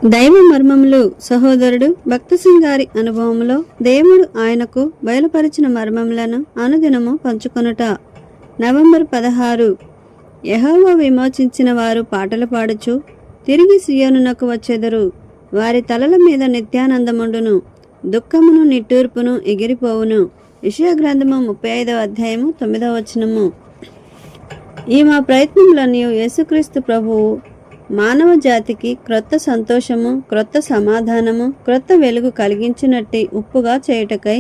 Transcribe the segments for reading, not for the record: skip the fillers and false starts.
దైవ మర్మములు సహోదరుడు భక్తసింగ్ గారి అనుభవములో దేవుడు ఆయనకు బయలుపరిచిన మర్మములను అనుదినము పంచుకొనుట. నవంబర్ 16. యెహోవా విమోచించిన వారు పాటలు పాడుచు తిరిగి సియోనునకు వచ్చెదరు. వారి తలల మీద నిత్యానందముండును, దుఃఖమును నిట్టూర్పును ఎగిరిపోవును. యెషయా గ్రంథము 35వ అధ్యాయము 9వ వచనము. ఈ మా ప్రయత్నములన్నీ యేసుక్రీస్తు ప్రభువు మానవ జాతికి క్రొత్త సంతోషము, క్రొత్త సమాధానము, క్రొత్త వెలుగు కలిగించినట్టి ఉప్పుగా చేయుటకై,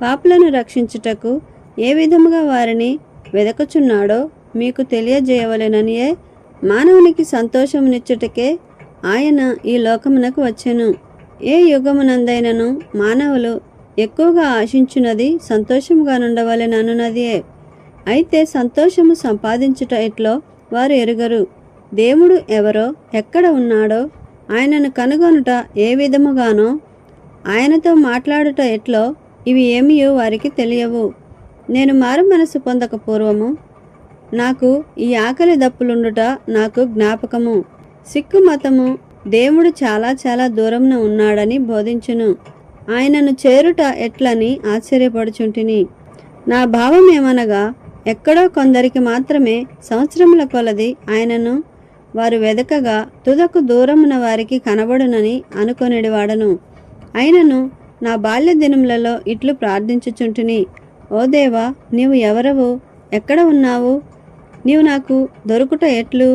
పాపులను రక్షించుటకు ఏ విధముగా వారిని వెదకుచున్నాడో మీకు తెలియజేయవలెననియే మానవునికి సంతోషమునిచ్చుటకే ఆయన ఈ లోకమునకు వచ్చెను. ఏ యుగమునందైనను మానవులు ఎక్కువగా ఆశించున్నది సంతోషముగా నుండవలెననున్నదియే. అయితే సంతోషము సంపాదించుట ఎట్లో వారు ఎరుగరు. దేవుడు ఎవరో, ఎక్కడ ఉన్నాడో, ఆయనను కనుగొనుట ఏ విధముగానో, ఆయనతో మాట్లాడుట ఎట్లో, ఇవి ఏమియో వారికి తెలియవు. నేను మారు మనసు పొందక పూర్వము నాకు ఈ ఆకలి దప్పులుండుట నాకు జ్ఞాపకము. సిక్కు మతము దేవుడు చాలా చాలా దూరమున ఉన్నాడని బోధించును. ఆయనను చేరుట ఎట్లని ఆశ్చర్యపడుచుంటిని. నా భావం ఏమనగా, ఎక్కడో కొందరికి మాత్రమే సంవత్సరముల కొలది ఆయనను వారు వెదకగా తుదకు దూరమున వారికి కనబడునని అనుకొనిడివాడను. అయినను నా బాల్య దినములలో ఇట్లు ప్రార్థించుచుంటిని, ఓ దేవా, నీవు ఎవరవు? ఎక్కడ ఉన్నావు? నీవు నాకు దొరుకుట ఎట్లు?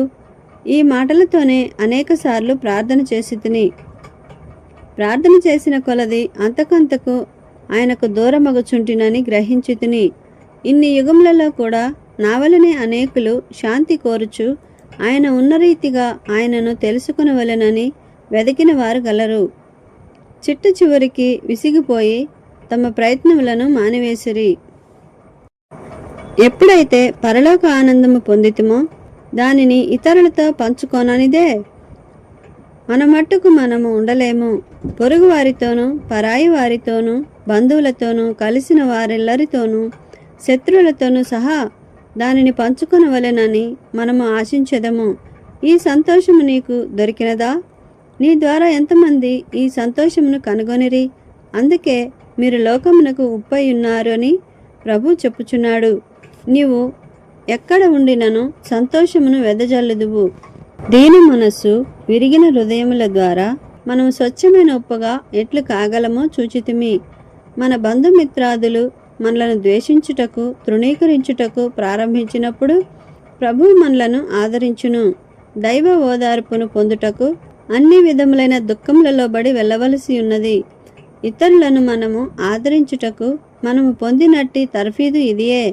ఈ మాటలతోనే అనేకసార్లు ప్రార్థన చేసి తిని. ప్రార్థన చేసిన కొలది అంతకంతకు ఆయనకు దూరమగుచుంటినని గ్రహించి తిని. ఇన్ని యుగములలో కూడా నా వలనే అనేకులు శాంతి కోరుచు ఆయన ఉన్న రీతిగా ఆయనను తెలుసుకునవలెనని వెదకిన వారు గలరు. చిట్ట చివరికి విసిగిపోయి తమ ప్రయత్నములను మానివేసిరి. ఎప్పుడైతే పరలోక ఆనందము పొందితమో దానిని ఇతరులతో పంచుకోననిదే. మన మట్టుకు మనము ఉండలేము. పొరుగు వారితోనూ, పరాయి వారితోనూ, బంధువులతోనూ, కలిసిన వారెల్లరితోనూ, శత్రువులతోనూ సహా దానిని పంచుకొనవలెనని మనము ఆశించెదము. ఈ సంతోషము నీకు దొరికినదా? నీ ద్వారా ఎంతమంది ఈ సంతోషమును కనుగొనిరి? అందుకే మీరు లోకమునకు ఉప్పై ఉన్నారు అని ప్రభు చెప్పుచున్నాడు. నీవు ఎక్కడ ఉండినను సంతోషమును వెదజల్లుదువు. దీని మనస్సు, విరిగిన హృదయముల ద్వారా మనము స్వచ్ఛమైన ఉప్పుగా ఎట్లు కాగలమో చూచితిమి. మన బంధుమిత్రాదులు మనలను ద్వేషించుటకు, తృణీకరించుటకు ప్రారంభించినప్పుడు ప్రభు మనలను ఆదరించును. దైవ ఓదార్పును పొందుటకు అన్ని విధములైన దుఃఖములలో బడి వెళ్ళవలసి ఉన్నది. ఇతరులను మనము ఆదరించుటకు మనము పొందినట్టి తర్ఫీదు ఇదియే.